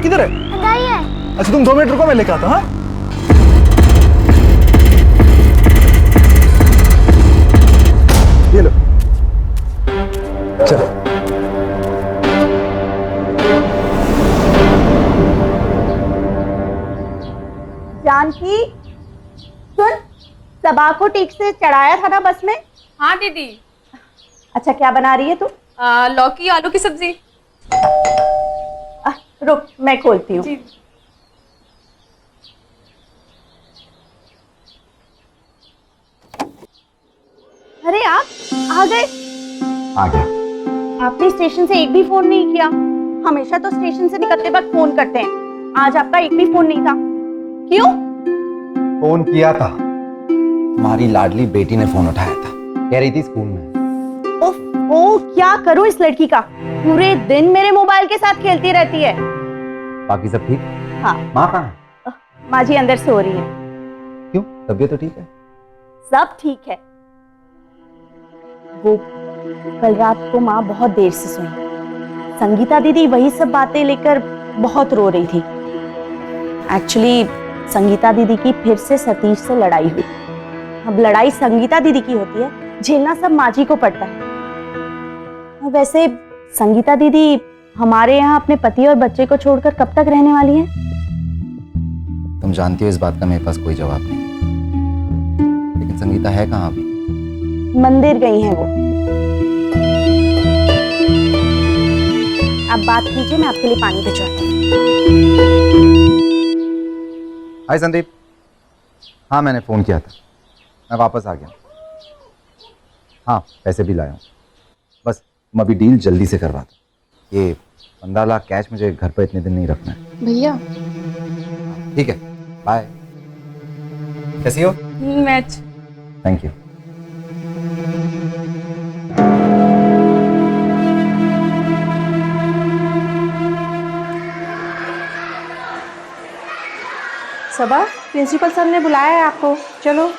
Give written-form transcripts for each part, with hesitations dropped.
किधर है? अंदर ही है। अच्छा तुम 2 मिनट रुको, मैं लेके आता हूँ। हाँ ये लो, चलो। जानकी सुन, सबा को ठीक से चढ़ाया था ना बस में? हाँ दीदी। अच्छा क्या बना रही है तू? लौकी आलू की सब्जी। रुक मैं खोलती हूँ। अरे आप आ गए? आ गया। आपने स्टेशन से एक भी फोन नहीं किया। हमेशा तो स्टेशन से निकलते वक्त फोन करते हैं, आज आपका एक भी फोन नहीं था। क्यों? फोन किया था, तुम्हारी लाडली बेटी ने फोन उठाया था, कह रही थी स्कूल में। ओ क्या करूं इस लड़की का, पूरे दिन मेरे मोबाइल के साथ खेलती रहती है। बाकी सब ठीक? हाँ। माँ कहाँ है? माँ जी अंदर सो रही है। क्यों, तबीयत तो ठीक है? सब ठीक है। वो कल रात को माँ बहुत देर से सोई। संगीता दीदी वही सब बातें लेकर बहुत रो रही थी। एक्चुअली संगीता दीदी की फिर से सतीश से लड़ाई हुई। अब लड़ाई संगीता दीदी की होती है, झेलना सब माँ जी को पड़ता है। और वैसे संगीता दीदी हमारे यहाँ अपने पति और बच्चे को छोड़कर कब तक रहने वाली हैं? तुम जानती हो इस बात का मेरे पास कोई जवाब नहीं, लेकिन संगीता है कहाँ अभी? मंदिर गई हैं वो। आप बात कीजिए, मैं आपके लिए पानी भिजवाती हूँ। हाय संदीप। हाँ मैंने फोन किया था, मैं वापस आ गया। हाँ पैसे भी लाया हूँ, बस तुम अभी डील जल्दी से करवा दो। ये 15 लाख कैश मुझे घर पर इतने दिन नहीं रखना है। भैया ठीक है, बाय। कैसी हो? Match. Thank you. Saba, principal sir ने बुलाया है आपको, चलो।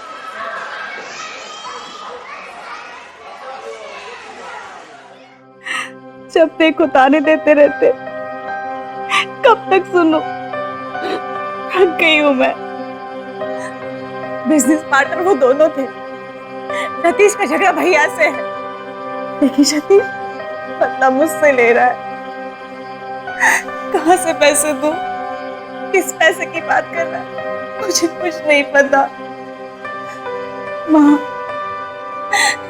जब देखो ताने देते रहते, कब तक सुनो? थक गई हूं मैं। बिजनेस पार्टनर वो दोनों थे। सतीश का झगड़ा भैया से है, लेकिन सतीश बदला मुझसे ले रहा है। कहां से पैसे दूं, किस पैसे की बात कर रहा है, मुझे कुछ नहीं पता माँ।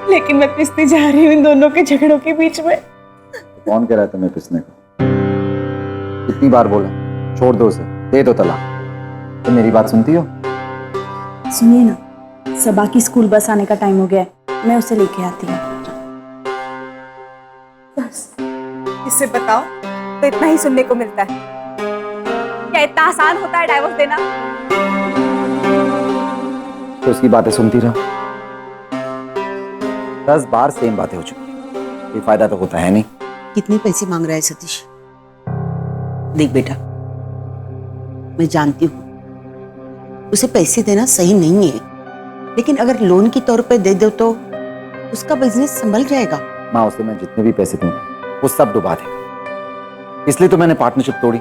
लेकिन मैं पिसती जा रही हूँ इन दोनों के झगड़ों के बीच में। तो कौन कह रहा है तुम्हें पिसने को? कितनी बार बोला छोड़ दो उसे, दे दो तलाक। तुम मेरी बात सुनती हो? सुनिए ना, सबा की स्कूल बस आने का टाइम हो गया है, मैं उसे लेके आती हूँ। बस इससे बताओ तो इतना ही सुनने को मिलता है। क्या इतना आसान होता है डाइवोर्स देना? तो उसकी बातें सुनती रहो। 10 बार सेम बातें हो चुकी, कोई फायदा तो होता है नहीं। कितने पैसे मांग रहा है सतीश? देख बेटा, मैं जानती हूँ उसे पैसे देना सही नहीं है, लेकिन अगर लोन के तौर पे दे दो तो उसका बिजनेस संभल जाएगा। माँ उसे मैं जितने भी पैसे दूंगा वो सब डुबा देगा, इसलिए तो मैंने पार्टनरशिप तोड़ी।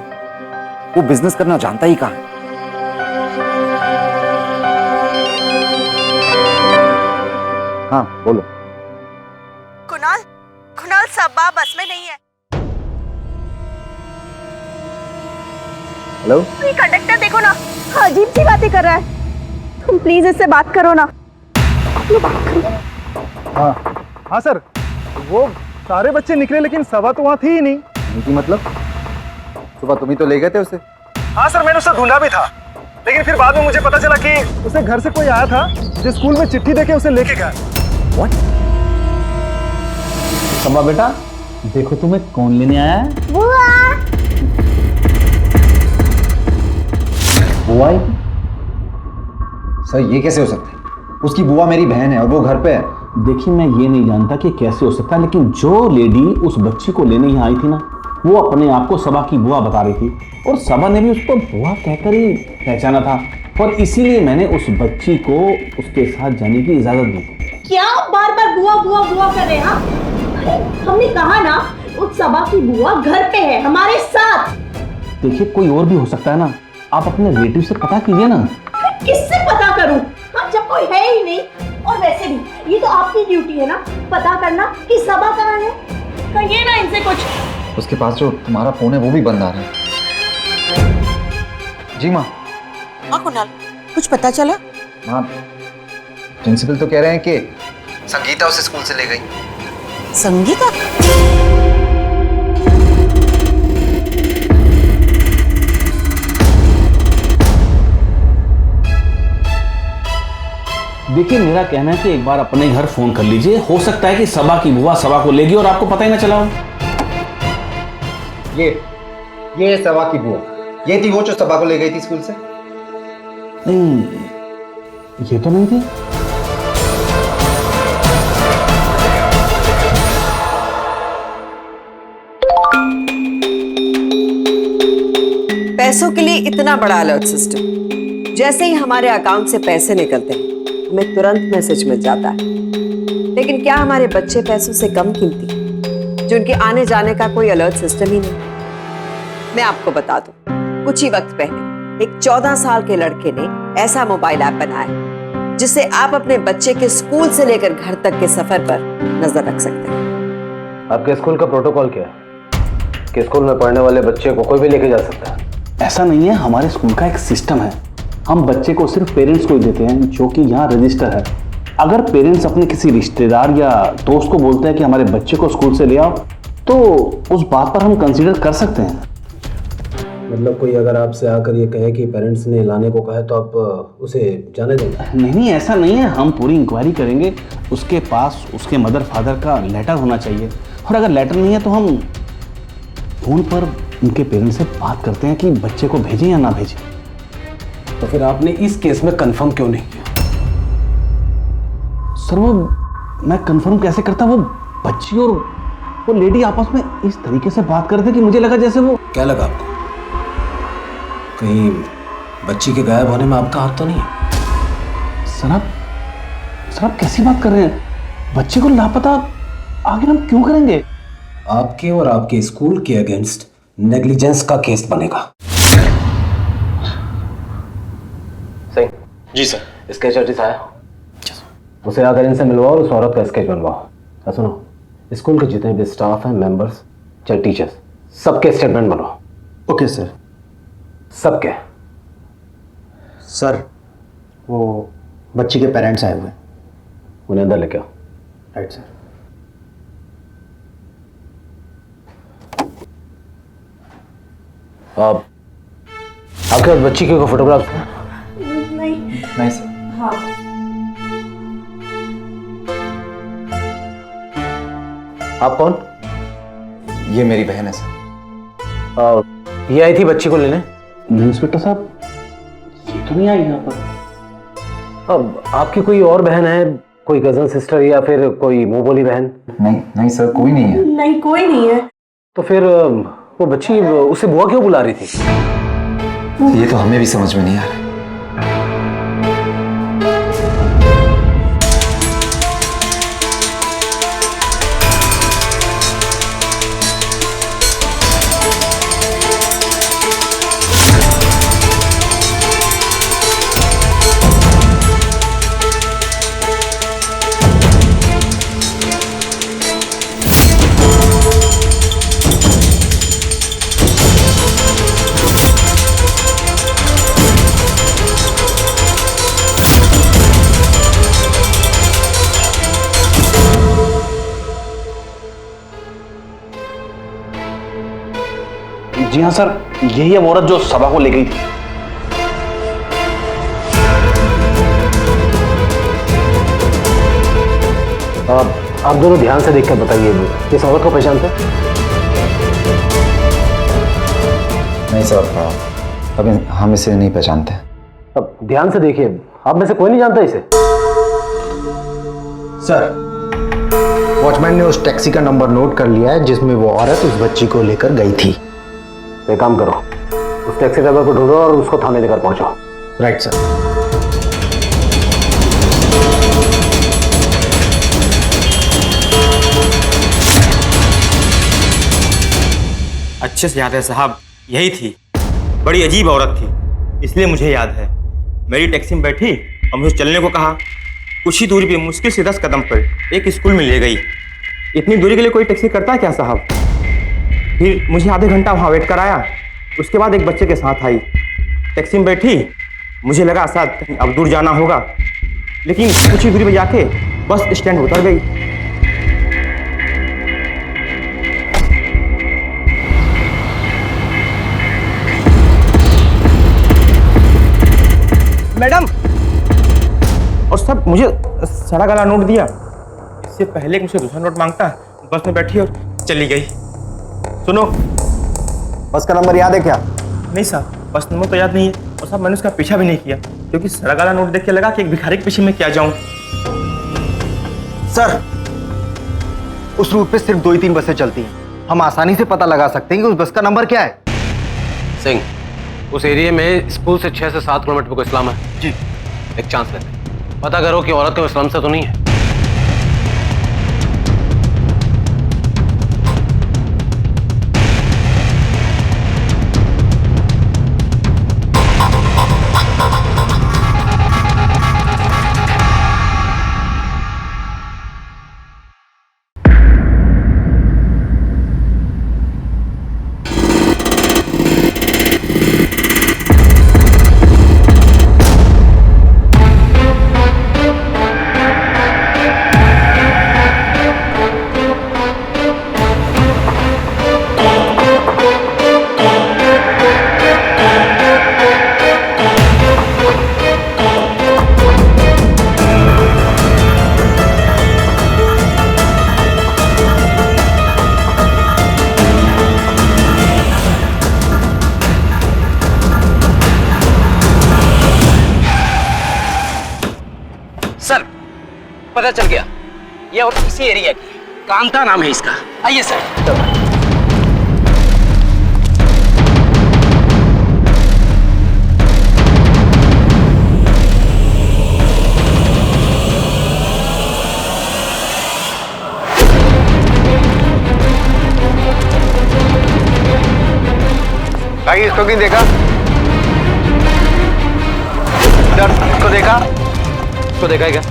वो बिजनेस करना जानता ही कहाँ है। हाँ बोलो। कुणाल, कुणाल सबा बस में नहीं है। हेलो, ये कंडक्टर देखो ना, अजीब सी बातें कर रहा है। तुम प्लीज इससे बात करो ना। हाँ हाँ सर, वो सारे बच्चे निकले लेकिन सबा तो वहाँ थी ही नहीं। नहीं थी मतलब? सुबह तुम ही तो ले गए थे उसे। हाँ सर, मैंने उसे ढूंढा भी था, लेकिन फिर बाद में मुझे पता चला कि उसे घर से कोई आया था जो स्कूल में चिट्ठी देके उसे लेके गया। What? सबा बेटा देखो तुम्हें कौन लेने आया है। बुआ। बुआ आई? सर ये कैसे हो सकता है? उसकी बुआ मेरी बहन है और वो घर पे है। देखिए मैं ये नहीं जानता कि कैसे हो सकता है, लेकिन जो लेडी उस बच्ची को लेने यहाँ आई थी ना, वो अपने आप को सबा की बुआ बता रही थी और सबा ने भी उसको बुआ कहकर ही पहचाना था, और इसीलिए मैंने उस बच्ची को उसके साथ जाने की इजाजत दी। क्या बार बार बुआ बुआ बुआ कर रहे हैं? हाँ? हमने कहा ना उस सबा की बुआ घर पे है हमारे साथ। देखिए कोई और भी हो सकता है ना, आप अपने रिलेटिव से पता कीजिए ना। किससे पता करूं? हाँ, जब कोई है ही नहीं। और वैसे भी ये तो आपकी ड्यूटी है ना, पता करना कि सबा कहाँ है। कहिए ना इनसे कुछ। उसके पास जो तुम्हारा फोन है वो भी बंद आ रहा है। जी माँ। हाँ कुणाल, कुछ पता चला? माँ, प्रिंसिपल तो कह रहे हैं कि संगीता उसे स्कूल से ले गई। संगीता? देखिए मेरा कहना है कि एक बार अपने घर फोन कर लीजिए, हो सकता है कि सबा की बुआ सबा को लेगी और आपको पता ही ना चला हो। ये सबा की बुआ, ये थी वो जो सबा को ले गई थी स्कूल से? नहीं, ये तो नहीं थी। पैसों के लिए इतना बड़ा अलर्ट सिस्टम, जैसे ही हमारे अकाउंट से पैसे निकलते हैं हमें तुरंत मैसेज मिल जाता है। लेकिन क्या हमारे बच्चे पैसों से कम कीमती जो उनके आने जाने का कोई अलर्ट सिस्टम ही नहीं? मैं आपको बता दूं, कुछ ही वक्त पहले एक 14 साल के लड़के ने ऐसा मोबाइल ऐप बनाया जिससे आप अपने बच्चे के स्कूल से लेकर घर तक के सफर पर नजर रख सकते हैं। आपके स्कूल का प्रोटोकॉल क्या है कि स्कूल में पढ़ने वाले बच्चे को कोई भी लेके जा सकता है? ऐसा नहीं है, हमारे स्कूल का एक सिस्टम है, हम बच्चे को सिर्फ पेरेंट्स को ही देते हैं जो कि यहाँ रजिस्टर है। अगर पेरेंट्स अपने किसी रिश्तेदार या दोस्त को बोलते हैं कि हमारे बच्चे को स्कूल से ले आओ, तो उस बात पर हम कंसीडर कर सकते हैं। मतलब कोई अगर आपसे आकर ये कहे कि पेरेंट्स ने लाने को कहा है तो आप उसे जाने देंगे? नहीं, ऐसा नहीं है, हम पूरी इंक्वायरी करेंगे। उसके पास उसके मदर फादर का लेटर होना चाहिए, और अगर लेटर नहीं है तो हम फोन पर उनके पेरेंट्स से बात करते हैं कि बच्चे को भेजें या ना भेजें। तो फिर आपने इस केस में कंफर्म क्यों नहीं किया? सर वो मैं कंफर्म कैसे करता, वो बच्ची और वो लेडी आपस में इस तरीके से बात कर रहे थे कि मुझे लगा जैसे वो। क्या लगा आपको? कहीं बच्ची के गायब होने में आपका हाथ तो नहीं है? सर आप कैसी बात कर रहे हैं? बच्चे को लापता आखिर हम क्यों करेंगे? आपके और आपके स्कूल के अगेंस्ट नेग्लिजेंस का केस बनेगा। सही जी सर। स्केच आर्टिस्ट आया, उसे आकर इनसे मिलवाओ और उस औरत का स्केच बनवाओ। सुनो, स्कूल के जितने भी स्टाफ हैं, मेंबर्स चाहे टीचर्स, सबके स्टेटमेंट बनाओ। Okay sir. सबके। सर वो बच्ची के पेरेंट्स आए हुए हैं। उन्हें अंदर लेके आओ। Right sir. आपके पास बच्ची के फोटोग्राफ? नहीं सर। हाँ। आप कौन? ये मेरी बहन है सर। ये आई थी बच्ची को लेने? नहीं इंस्पेक्टर साहब, ये तो नहीं आई यहाँ पर। अब आपकी कोई और बहन है, कोई कजन सिस्टर या फिर कोई मुंह बोली बहन? नहीं सर, कोई नहीं है। नहीं, कोई नहीं है। तो फिर वो बच्ची उसे बुआ क्यों बुला रही थी? ये तो हमें भी समझ में नहीं आ रहा। जी हाँ सर, यही है वो औरत जो सबा को ले गई थी। आप दोनों ध्यान से देखकर बताइए, इस औरत को पहचानते हैं? नहीं सर, अभी हम इसे नहीं पहचानते। अब ध्यान से देखिए, आप में से कोई नहीं जानता इसे? सर, वॉचमैन ने उस टैक्सी का नंबर नोट कर लिया है जिसमें वो औरत उस बच्ची को लेकर गई थी। तो एक काम करो, उस टैक्सी ड्राइवर को ढूंढो और उसको थाने लेकर पहुंचो। Right sir. अच्छे से याद है साहब, यही थी। बड़ी अजीब औरत थी, इसलिए मुझे याद है। मेरी टैक्सी में बैठी और मुझे चलने को कहा। कुछ ही दूरी पे, मुश्किल से 10 कदम पर एक स्कूल में ले गई। इतनी दूरी के लिए कोई टैक्सी करता है क्या साहब? फिर मुझे आधे घंटा वहाँ वेट कराया। उसके बाद एक बच्चे के साथ आई, टैक्सी में बैठी। मुझे लगा शायद अब दूर जाना होगा, लेकिन कुछ ही दूरी पे जाके बस स्टैंड उतर गई। मैडम, और सब मुझे सड़ा गला नोट दिया। इससे पहले कि मुझे दूसरा नोट मांगता, बस में बैठी और चली गई। सुनो, बस का नंबर याद है क्या? नहीं साहब, बस नंबर तो याद नहीं है। और साहब मैंने उसका पीछा भी नहीं किया, क्योंकि सड़ा गला नोट देख के लगा कि एक भिखारी के पीछे मैं क्या जाऊं। सर, उस रूट पे सिर्फ 2 ही 3 बसें चलती हैं। हम आसानी से पता लगा सकते हैं कि उस बस का नंबर क्या है। सिंह, उस एरिया में स्कूल से 6 से 7 किलोमीटर पे कोई इस्लाम है? जी। एक चांस लेते हैं, पता करो कि औरत के इस्लाम से तो नहीं है। सर, पता चल गया, ये और इसी एरिया की कांता नाम है इसका। आइए सर। भाई, इसको क्यों देखा? इधर, इसको देखा? इसको देखा है क्या?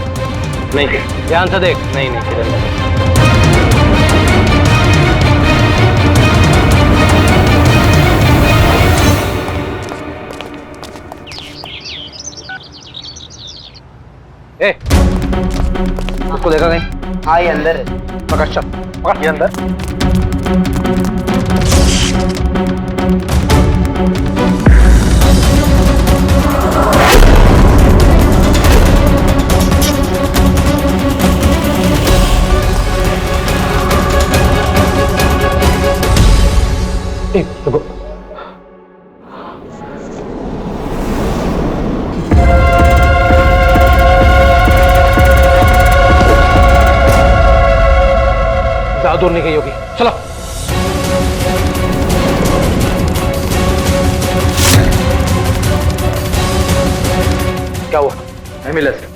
नहीं, ध्यान से देख। नहीं नहीं, किधर नहीं। उसको देखा नहीं? हाँ, ये अंदर है। पकड़, चल पकड़, ये अंदर। रुको। ज्यादा दूर नहीं गई होगी, चलो। क्या हुआ? नहीं मिला सर।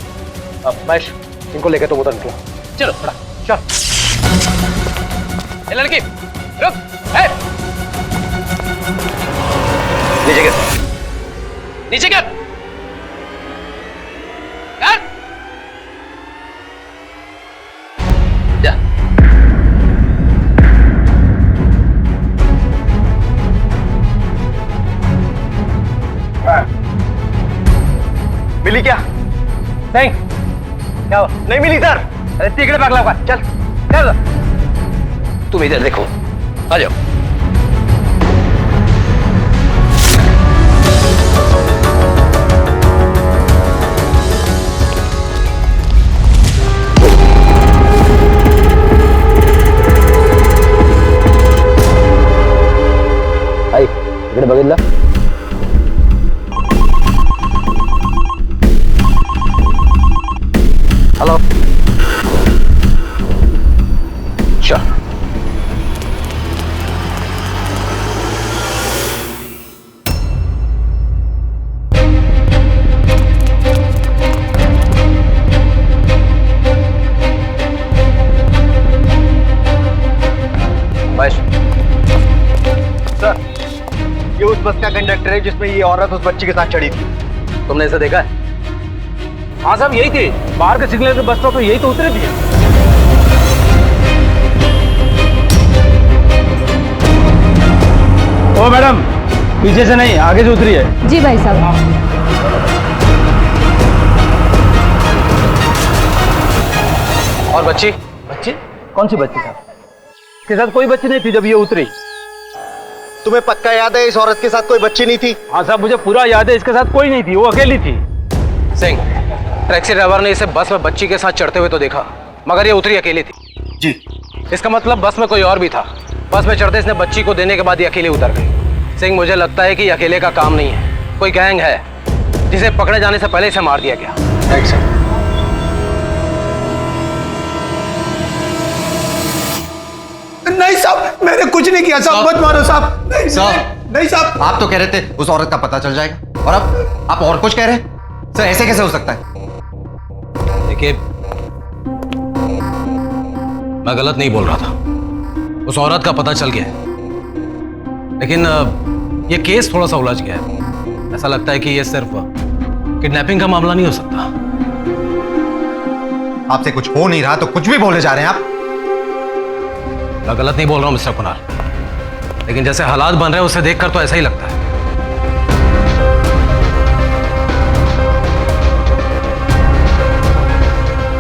अब महेश, इनको लेकर तो उधर निकलो। चलो बड़ा चल। ए लड़की, रुक। ए, नीचे गिर। नीचे कर। कर। जा। मिली क्या? नहीं, क्या हुआ? नहीं मिली सर। अरे तिकड़े पगला होगा, चल चल। तुम इधर देखो, आ जाओ। आई, इकडे बघितलं? हेलो। चल। सर, ये उस बस का कंडक्टर रही जिसमें ये औरत उस बच्ची के साथ चढ़ी थी। तुमने इसे देखा है? हाँ साहब यही थी, बाहर के सिग्नल पे बस स्टॉप पे यही तो उतरी थी। ओ मैडम, पीछे से नहीं आगे से उतरी है। जी भाई साहब। और बच्ची? बच्ची? कौन सी बच्ची साहब? इसके साथ कोई बच्ची नहीं थी जब ये उतरी। तुम्हें पक्का याद है इस औरत के साथ कोई बच्ची नहीं थी? हाँ साहब मुझे पूरा याद है, इसके साथ कोई नहीं थी, वो अकेली थी। सिंह, टैक्सी ड्राइवर ने इसे बस में बच्ची के साथ चढ़ते हुए तो देखा, मगर ये उतरी अकेली थी। जी। इसका मतलब बस में कोई और भी था। बस में चढ़ते इसने बच्ची को देने के बाद ये अकेले उतर गई। सिंह, मुझे लगता है कि ये अकेले का काम नहीं है, कोई गैंग है जिसे पकड़े जाने से पहले इसे मार दिया गया। Right sir. नहीं साहब, मैंने कुछ नहीं किया साहब, मत मारो साहब। नहीं साहब, नहीं साहब। आप तो कह रहे थे उस औरत का पता चल जाएगा, और अब आप और कुछ कह रहे हैं? सर ऐसे कैसे हो सकता है? देखिए, मैं गलत नहीं बोल रहा था, उस औरत का पता चल गया है, लेकिन ये केस थोड़ा सा उलझ गया है। ऐसा लगता है कि ये सिर्फ किडनैपिंग का मामला नहीं हो सकता। आपसे कुछ हो नहीं रहा तो कुछ भी बोले जा रहे हैं आप। मैं गलत नहीं बोल रहा हूं मिस्टर कुणाल, लेकिन जैसे हालात बन रहे हैं उसे देखकर तो ऐसा ही लगता है।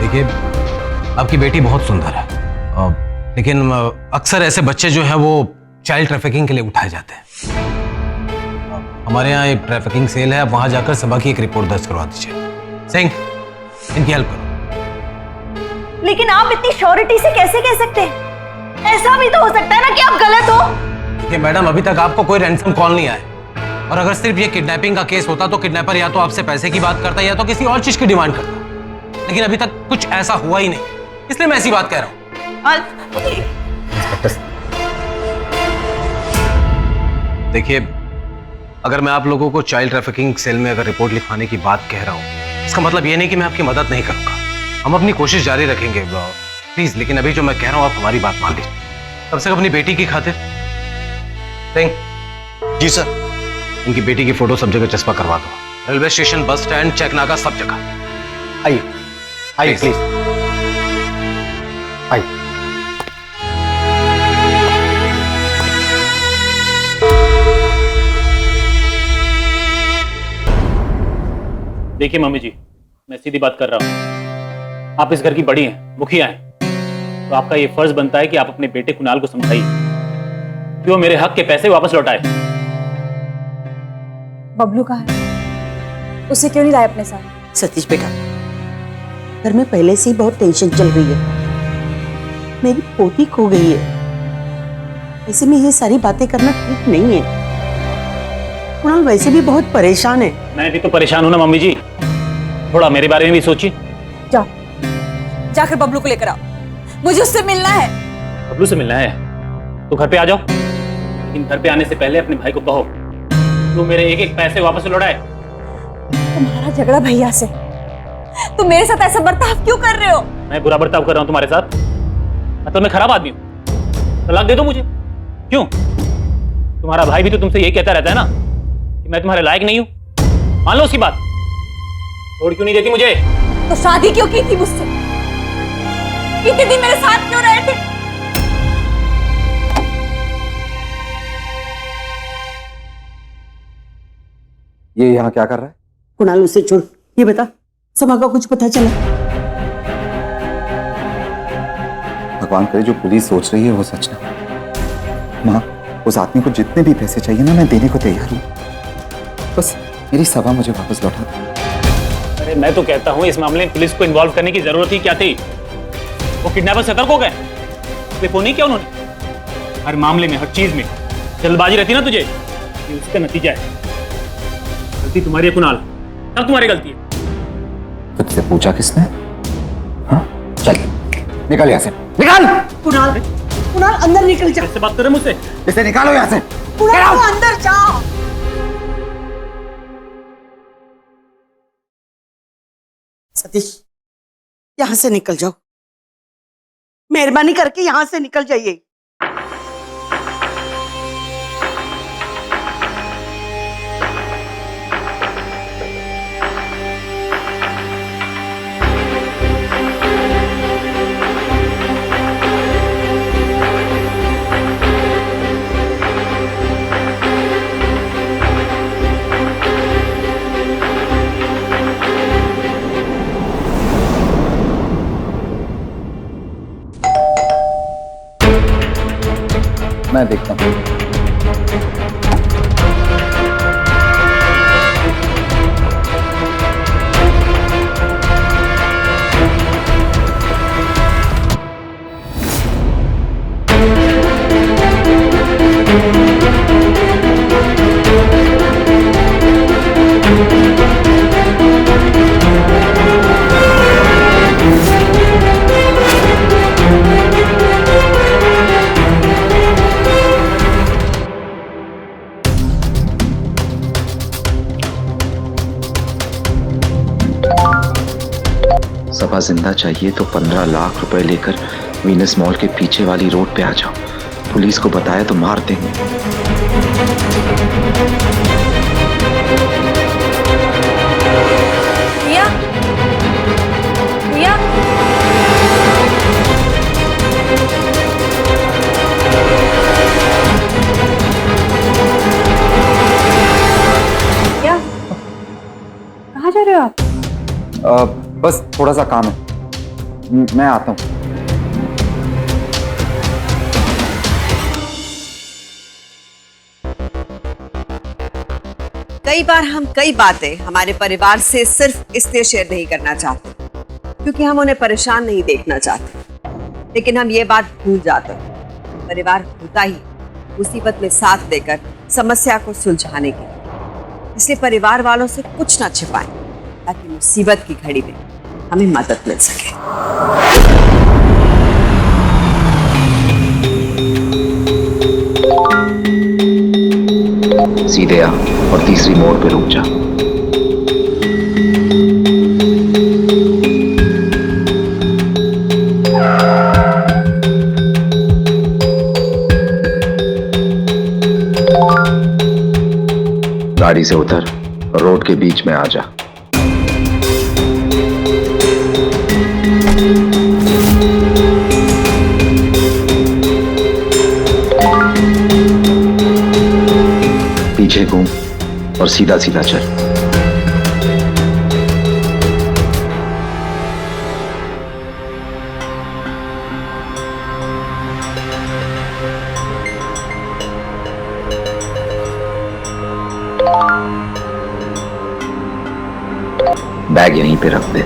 देखिए, आपकी बेटी बहुत सुंदर है, लेकिन अक्सर ऐसे बच्चे जो हैं वो चाइल्ड ट्रैफिकिंग के लिए उठाए जाते हैं। हमारे यहाँ एक ट्रैफिकिंग सेल है, आप वहां जाकर सबा की एक रिपोर्ट दर्ज करवा दीजिए। सिंह, इनकी हेल्प करो। लेकिन आप इतनी श्योरिटी से कैसे कह सकते हैं? ऐसा भी तो हो सकता है ना कि आप गलत हो। देखिए मैडम, अभी तक आपको कोई रैंसम कॉल नहीं आया, और अगर सिर्फ ये किडनैपिंग का केस होता तो किडनैपर या तो आपसे पैसे की बात करता या तो किसी और चीज की डिमांड करता, लेकिन अभी तक कुछ ऐसा हुआ ही नहीं, इसलिए मैं ऐसी बात कह रहा हूं। देखिए, अगर मैं आप लोगों को चाइल्ड ट्रैफिकिंग सेल में अगर रिपोर्ट लिखवाने की बात कह रहा हूं, इसका मतलब ये नहीं कि मैं आपकी मदद नहीं करूंगा। हम अपनी कोशिश जारी रखेंगे प्लीज, लेकिन अभी जो मैं कह रहा हूं आप हमारी बात मान लीजिए, कम से कम अपनी बेटी की खातिर। सिंह। जी सर। इनकी बेटी की फोटो सब जगह चस्पा करवा दो, रेलवे स्टेशन, बस स्टैंड, चेकनाका, सब जगह। आइए आइए प्लीज, आइए। देखिए मम्मी जी, मैं सीधी बात कर रहा हूं, आप इस घर की बड़ी हैं, मुखिया हैं, तो आपका ये फर्ज बनता है कि आप अपने बेटे कुणाल को समझाइए कि वो मेरे हक के पैसे वापस लौटाए। बबलू कहाँ है? उसे क्यों नहीं लाए अपने साथ? सतीश बेटा, घर में पहले से ही बहुत टेंशन चल रही है, मेरी पोती खो गई है, ऐसे में ये सारी बातें करना ठीक नहीं है। कुणाल वैसे भी बहुत परेशान है। मैं भी तो परेशान हूं ना मम्मी जी, थोड़ा मेरे बारे में भी सोचिए। जाओ, जाकर बबलू को लेकर आओ, मुझे उससे मिलना है। बबलू से मिलना है तो घर पे आ जाओ, लेकिन घर पे आने से पहले अपने भाई को कहो तो मेरे एक एक पैसे वापस लौटाए। तुम्हारा झगड़ा भैया से, तुम मेरे साथ ऐसा बर्ताव क्यों कर रहे हो? मैं बुरा बर्ताव कर रहा हूं तुम्हारे साथ? मतलब मैं खराब आदमी हूं? तलाक दे दो मुझे। क्यों? तुम्हारा भाई भी तो तुमसे यही कहता रहता है ना कि मैं तुम्हारे लायक नहीं हूं। मान लो उसकी बात, छोड़ क्यों नहीं देती मुझे? तो शादी क्यों की थी मुझसे? इतने दिन मेरे साथ क्यों रहे थे? ये यहाँ क्या कर रहा है? कुणाल उसे छोड़, ये बता समा का कुछ पता चला? भगवान करे जो पुलिस सोच रही है वो सच ना। माँ, उस आदमी को जितने भी पैसे चाहिए ना मैं देने को तैयार हूँ, बस मेरी सभा मुझे वापस लौटा दो। अरे मैं तो कहता हूँ इस मामले में पुलिस को इन्वॉल्व करने की जरूरत ही क्या थी? वो किडनैपर सतर्क हो गए, टेलीफोन नहीं किया उन्होंने। हर मामले में, हर चीज में जल्दबाजी रहती ना तुझे, ये उसका नतीजा है। गलती तुम्हारी है कुणाल, सब तुम्हारी गलती है। तुझसे पूछा किसने? हाँ? चल निकल यहाँ से, निकल। कुणाल, कुणाल अंदर निकल जा। कैसे बात कर रहे मुझसे? इसे निकालो यहाँ से। कुणाल तू अंदर जा। सतीश, यहां से निकल जाओ, मेहरबानी करके यहां से निकल जाइए। मैं देखता हूँ। सभा जिंदा चाहिए तो 15 लाख रुपए लेकर वीनस मॉल के पीछे वाली रोड पे आ जाओ। पुलिस को बताया तो मार देंगे। भैया भैया क्या कहाँ जा रहे हो आप? बस थोड़ा सा काम है, मैं आता हूँ। कई बार हम कई बातें हमारे परिवार से सिर्फ इसलिए शेयर नहीं करना चाहते क्योंकि हम उन्हें परेशान नहीं देखना चाहते, लेकिन हम ये बात भूल जाते हैं परिवार होता ही मुसीबत में साथ देकर समस्या को सुलझाने के लिए। इसलिए परिवार वालों से कुछ ना छिपाएं ताकि मुसीबत की घड़ी में हमें मदद मिल सके। सीधे आ और तीसरी मोड़ पे रुक जा। गाड़ी से उतर और रोड के बीच में आ जा। पीछे घूम और सीधा सीधा चल। बैग यहीं पे रख दे।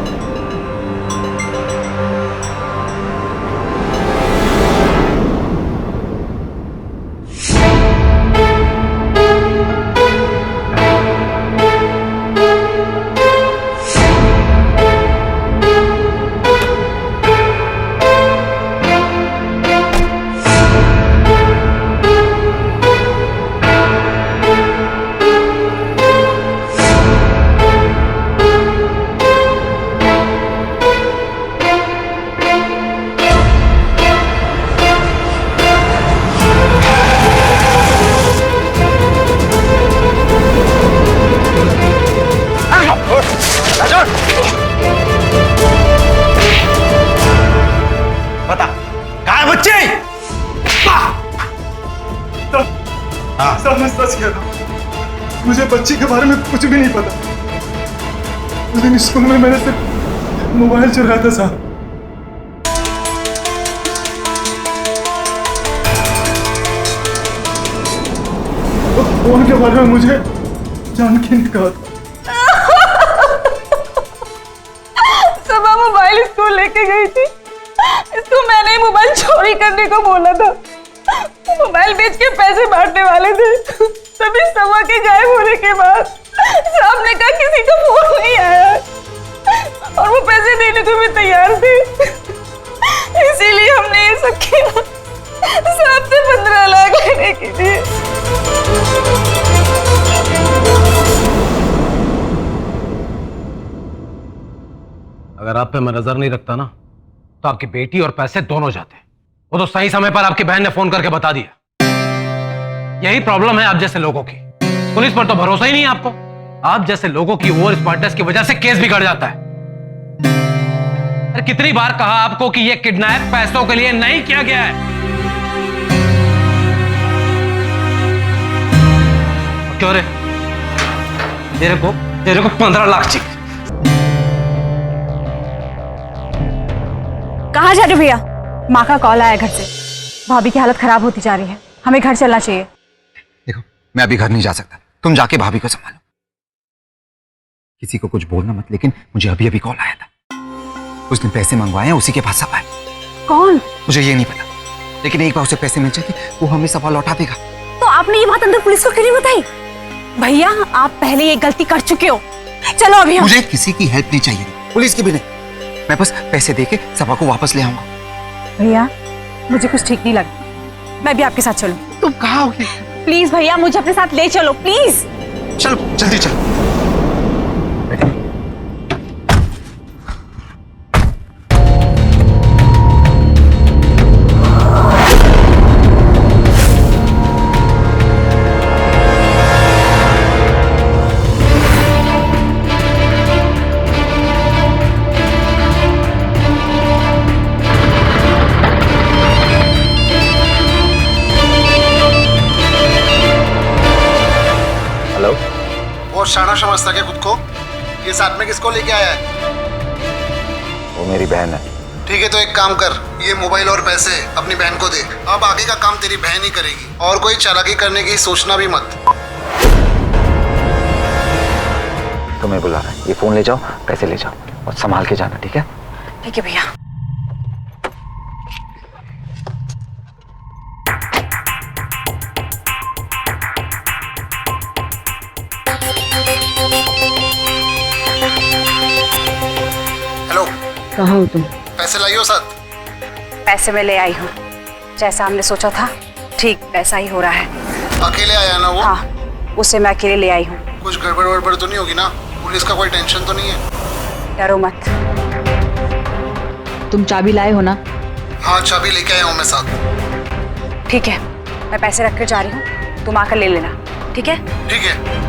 बता कहाँ है बच्चे? सर मैं सच कह रहा हूँ, मुझे बच्ची के बारे में कुछ भी नहीं पता। उस दिन स्कूल में मैंने सिर्फ मोबाइल चुराया था साहब। फोन के बारे में मुझे जानकी ने कहा था। सबा मोबाइल स्कूल लेके गई थी, इसको मैंने ही मोबाइल चोरी करने को बोला था। मोबाइल बेच के पैसे बांटने वाले थे, तभी सबा के गायब होने के बाद साहब ने कहा किसी का फोन नहीं आया और वो पैसे देने को भी तैयार थे। इसीलिए हमने ये सब किया साहब से 15 लाख लेने के लिए। अगर आप पे मैं नजर नहीं रखता ना तो आपकी बेटी और पैसे दोनों जाते। वो तो सही समय पर आपकी बहन ने फोन करके बता दिया। यही प्रॉब्लम है आप जैसे लोगों की। पुलिस पर तो भरोसा ही नहीं है आपको। आप जैसे लोगों की ओवर स्मार्टनेस की वजह से केस बिगड़ जाता है। अरे कितनी बार कहा आपको कि यह किडनैप पैसों के लिए नहीं किया गया है। क्यों रे? तेरे को 15 लाख चाहिए। कहाँ जा रहे हो भैया? माँ का कॉल आया घर से, भाभी की हालत खराब होती जा रही है, हमें घर चलना चाहिए। देखो मैं अभी घर नहीं जा सकता, तुम जाके भाभी को संभालो। किसी को कुछ बोलना मत, लेकिन मुझे अभी अभी कॉल आया था। उसने पैसे मंगवाए हैं, उसी के पास सब है। कौन? मुझे ये नहीं पता, लेकिन एक बार उसे पैसे मिल जाते वो हमें सब लौटा देगा। तो आपने ये बात अंदर पुलिस को क्यों नहीं बताई? भैया आप पहले ये गलती कर चुके हो। चलो अभी मुझे किसी की हेल्प नहीं चाहिए, पुलिस की भी नहीं। मैं बस पैसे देके सबा को वापस ले आऊंगा। भैया मुझे कुछ ठीक नहीं लगता, मैं भी आपके साथ चलूं। तुम कहाँ होगी? प्लीज भैया मुझे अपने साथ ले चलो प्लीज। चलो जल्दी चलो। शाना समझता क्या खुद को? ये साथ में किसको लेके आया है? वो मेरी बहन है। ठीक है तो एक काम कर, ये मोबाइल और पैसे अपनी बहन को दे। अब आगे का काम तेरी बहन ही करेगी, और कोई चालाकी करने की सोचना भी मत। तुम्हें बुला रहा है, ये फोन ले जाओ, पैसे ले जाओ और संभाल के जाना, ठीक है? ठीक है भैया। कहाँ हो तुम? पैसे लाइयो साथ। पैसे मैं ले आई हूँ, जैसा हमने सोचा था ठीक वैसा ही हो रहा है। अकेले आया ना वो? हाँ उसे मैं अकेले ले आई हूँ। कुछ गड़बड़ वड़बड़ तो नहीं होगी ना? पुलिस का कोई टेंशन तो नहीं है? डरो मत। तुम चाबी लाए हो ना? हाँ चाबी लेके आया हूँ मैं साथ। ठीक है मैं पैसे रख कर जा रही हूँ, तुम आकर ले लेना, ठीक है? ठीक है।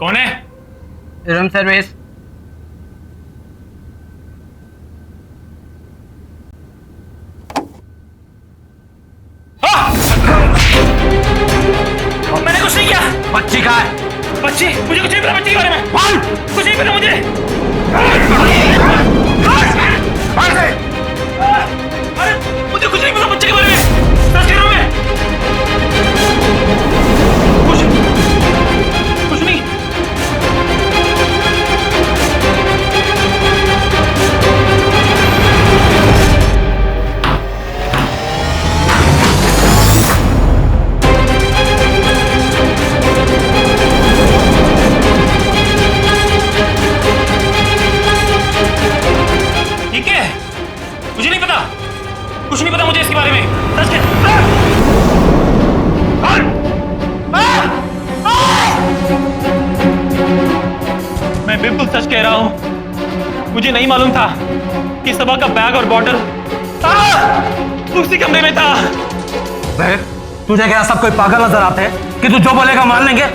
कौन है? Room service. मैंने कुछ नहीं किया। बच्ची कहाँ है? बच्ची? मुझे कुछ नहीं पता बच्ची के बारे में। कुछ नहीं पता मुझे। अरे मुझे कुछ नहीं पता बच्चे के बारे में। सच कह रहा हूं मैं। कुछ नहीं। ठीक है मुझे नहीं पता, कुछ नहीं पता मुझे इसके बारे में। सच कह। मैं बिल्कुल सच कह रहा हूं, मुझे नहीं मालूम था कि सबा का बैग और बॉटल उसी कमरे में था। तुझे क्या सब कोई पागल नजर आते हैं कि तू जो बोलेगा मान लेंगे?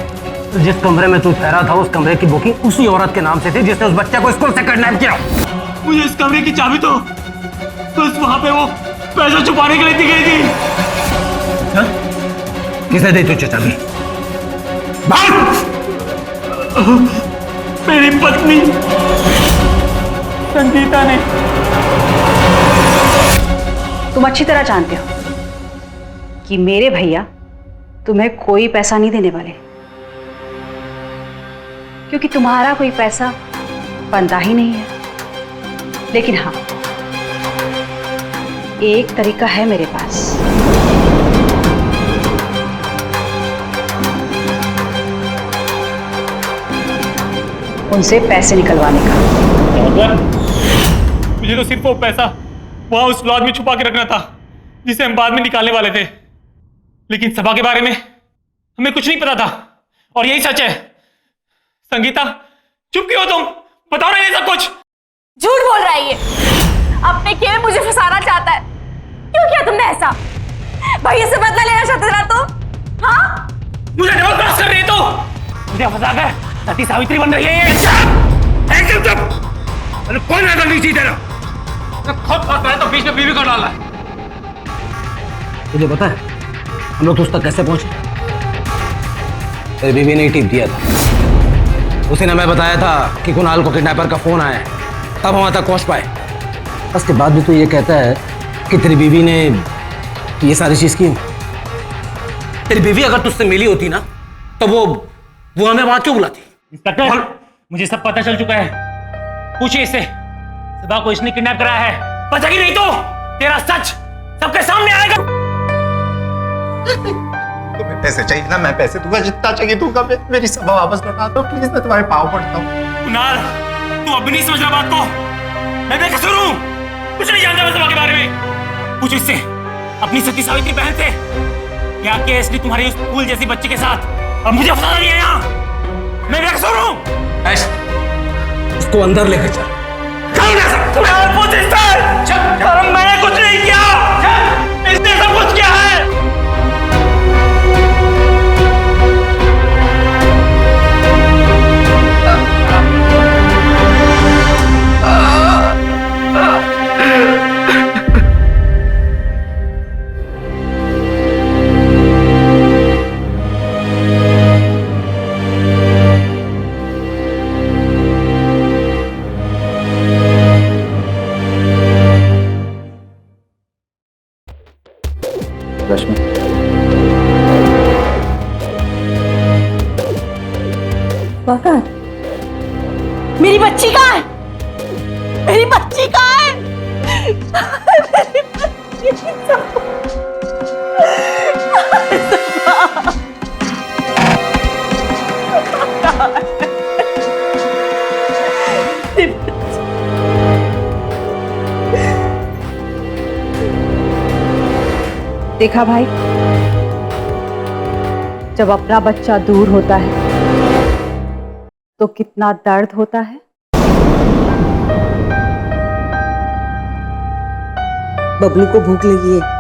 जिस कमरे में तू ठहरा था उस कमरे की बुकिंग उसी औरत के नाम से थी जिसने उस बच्चे को स्कूल से किडनैप किया। मुझे इस कमरे की चाबी तो वहां पे वो पैसा छुपाने के लिए दी गई थी। हा? किसने दी तुझे चाबी? मेरी पत्नी संगीता ने। तुम अच्छी तरह जानते हो कि मेरे भैया तुम्हें कोई पैसा नहीं देने वाले, क्योंकि तुम्हारा कोई पैसा बनता ही नहीं है। लेकिन हाँ एक तरीका है मेरे पास। उनसे पैसे निकलवाने का। मुझे तो सिर्फ वो पैसा वहां उस लॉज में छुपा के रखना था जिसे हम बाद में निकालने वाले थे, लेकिन सभा के बारे में हमें कुछ नहीं पता था और यही सच है। संगीता, चुप क्यों हो तुम? बताओ ना ये सब कुछ। झूठ बोल रहा है ये, अपने खेल में मुझे फंसाना चाहता है। क्यों किया तुमने ऐसा? भैया से बदला लेना चाहते थे ना तुम? हाँ, मुझे डबल क्रॉस कर रही है तो मुझे फंसाकर सती सावित्री बन रही है ये। एकदम चुप। कौन है गलती तेरा? खुद फंस रहा है तो बीच में बीवी को डाल रहा है। तुझे पता है हम लोग तो उस तक कैसे पहुंचे? तेरी बीवी ने टिप दिया था, उसी ने मैं बताया था कि कुणाल को किडनैपर का फोन आया है, तब वहां तक पहुंच पाए। उसके बाद भी तू ये कहता है कि तेरी बीवी ने ये सारी चीज की। तेरी बीवी अगर तुझसे मिली होती ना तो वो हमें वहां क्यों बुलाती? इंस्पेक्टर, मुझे सब पता चल चुका है। पूछिए इससे, सभा को इसने किडनैप कराया है। बचेगी नहीं तो तेरा सच सबके सामने आएगा। तुम्हें पैसे चाहिए ना, मैं पैसे दूंगा, जितना चाहिए दूंगा। मेरी सभा वापस लौटा दो प्लीज, मैं तुम्हारे पाँव पड़ता हूँ। कुणाल, तू अब भी नहीं समझ रहा बात को। मैं बेकसूर हूं, कुछ नहीं जानता मैं सभा के बारे में। पूछ इससे, अपनी सती सावित्री बहन से, क्या केस ने तुम्हारी उस फूल जैसी बच्ची के साथ अब मुझे फंसा दिया यहाँ। मैं बेकसूर हूं। उसको अंदर लेकर चल। मैंने कुछ नहीं किया, इसने सब कुछ किया है। रश्मि, वक़्त, मेरी बच्ची कहाँ है? मेरी बच्ची कहाँ है? मेरी देखा भाई, जब अपना बच्चा दूर होता है तो कितना दर्द होता है। बबलू को भूख लगी है।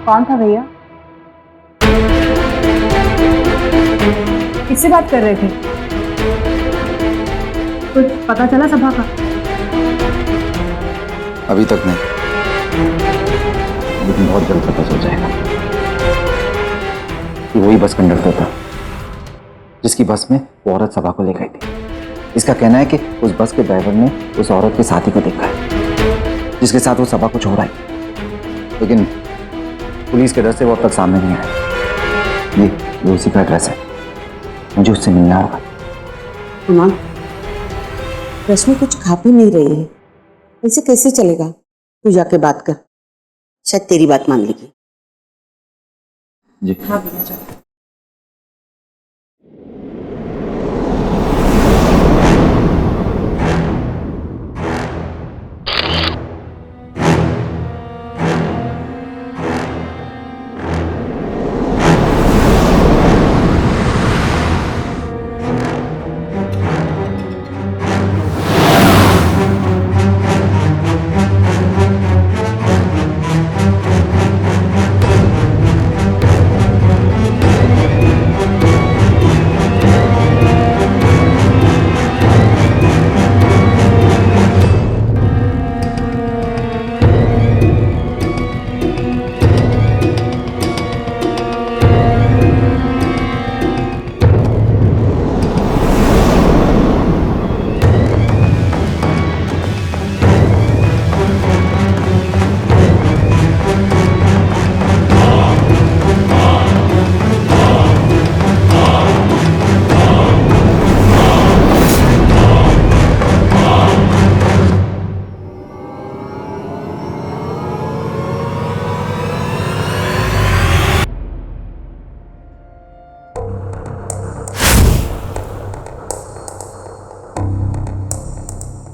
कौन था भैया? किससे बात कर रहे थे? कुछ पता चला सभा का? अभी तक नहीं, लेकिन बहुत जल्द पता चल जाएगा कि वही बस कंडक्टर था जिसकी बस में वो औरत सभा को ले गई थी। इसका कहना है कि उस बस के ड्राइवर ने उस औरत के साथी को देखा है जिसके साथ वो सभा को छोड़ आई, लेकिन पुलिस के डर से वो अब तक सामने नहीं आया। ये उसी का एड्रेस है, मुझे उससे मिलना होगा। कुणाल, रश्मि कुछ खा पी नहीं रही है, ऐसे कैसे चलेगा? तू जाके बात कर, शायद तेरी बात मान लेगी। जी हाँ भैया, जाओ।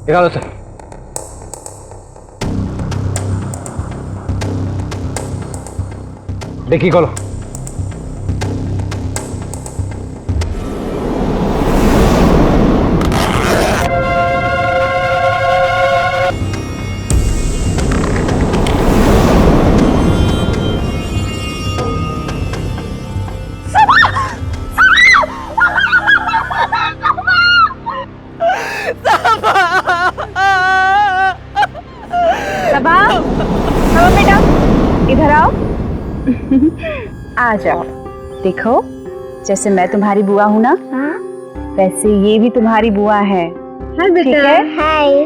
निकालो सर। डिक्की खोलो। सबा, सबा बेटा, इधर आओ। आ जाओ। देखो, जैसे मैं तुम्हारी बुआ हूँ ना, वैसे ये भी तुम्हारी बुआ है। हाँ बेटा। हाय।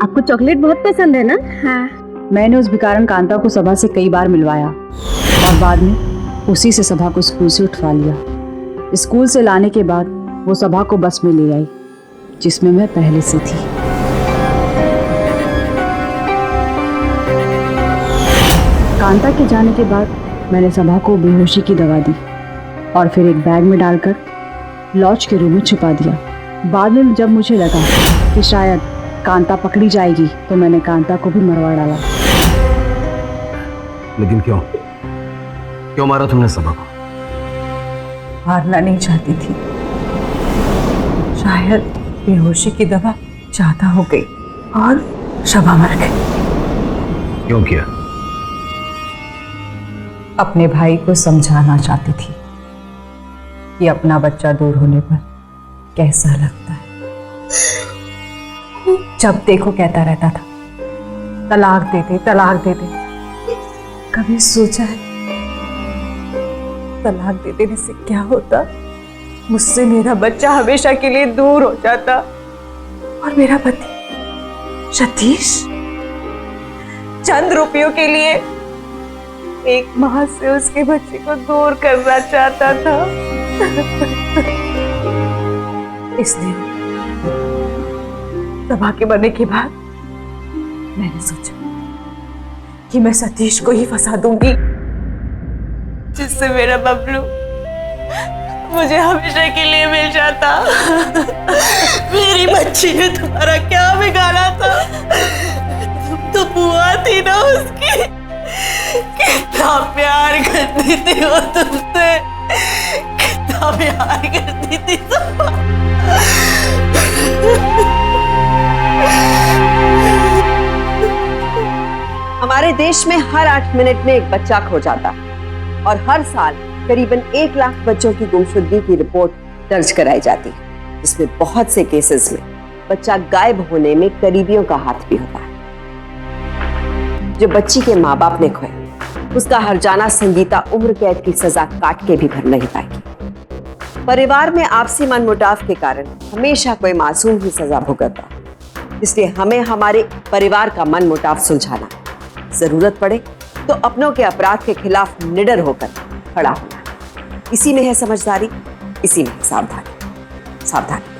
आपको चॉकलेट बहुत पसंद है ना? हाँ। मैंने उस भिकारन कांता को सभा से कई बार मिलवाया और बाद में उसी से सभा को स्कूल से उठवा लिया। स्कूल से लाने के बाद वो सभा को बस में ले आई, जिसमें मैं पहले से थी। कांता के जाने के बाद मैंने सभा को बेहोशी की दवा दी और फिर एक बैग में डालकर लॉज के रूम में छुपा दिया। बाद में जब मुझे लगा कि शायद कांता पकड़ी जाएगी तो मैंने कांता को भी मरवा डाला। लेकिन क्यों क्यों मारा तुमने सभा को? मारना नहीं चाहती थी, शायद बेहोशी की दवा ज्यादा हो गई और सभा मर गई। क्यों किया? अपने भाई को समझाना चाहती थी कि अपना बच्चा दूर होने पर कैसा लगता है। जब देखो कहता रहता था, तलाक दे दे, तलाक दे दे। कभी सोचा है तलाक दे देने से क्या होता? मुझसे मेरा बच्चा हमेशा के लिए दूर हो जाता और मेरा पति सतीश चंद रुपयों के लिए एक मां से उसके बच्चे को दूर करना चाहता था। इसलिए सभा के मरने के बाद मैंने सोचा कि मैं सतीश को ही फंसा दूंगी, जिससे मेरा बबलू मुझे हमेशा के लिए मिल जाता। मेरी बच्ची ने तुम्हारा क्या बिगाड़ा था? तुम तो बुआ थी ना उसकी। कितना प्यार करती थी वो तुमसे, कितना प्यार करती थी। हमारे देश में हर 8 मिनट में एक बच्चा खो जाता है और हर साल करीबन 1 लाख बच्चों की गुमशुदगी की रिपोर्ट दर्ज कराई जाती है, जिसमें बहुत से केसेस में बच्चा गायब होने में करीबियों का हाथ भी होता है। जो बच्ची के माँ बाप ने खोया, उसका हर्जाना संगीता उम्र कैद की सजा काट के भी भर नहीं पाएगी। परिवार में आपसी मनमुटाव के कारण हमेशा कोई मासूम ही सजा भुगतता है। इसलिए हमें हमारे परिवार का मनमुटाव सुलझाना, जरूरत पड़े तो अपनों के अपराध के खिलाफ निडर होकर खड़ा होना। इसी में है समझदारी, इसी में है सावधानी। सावधानी।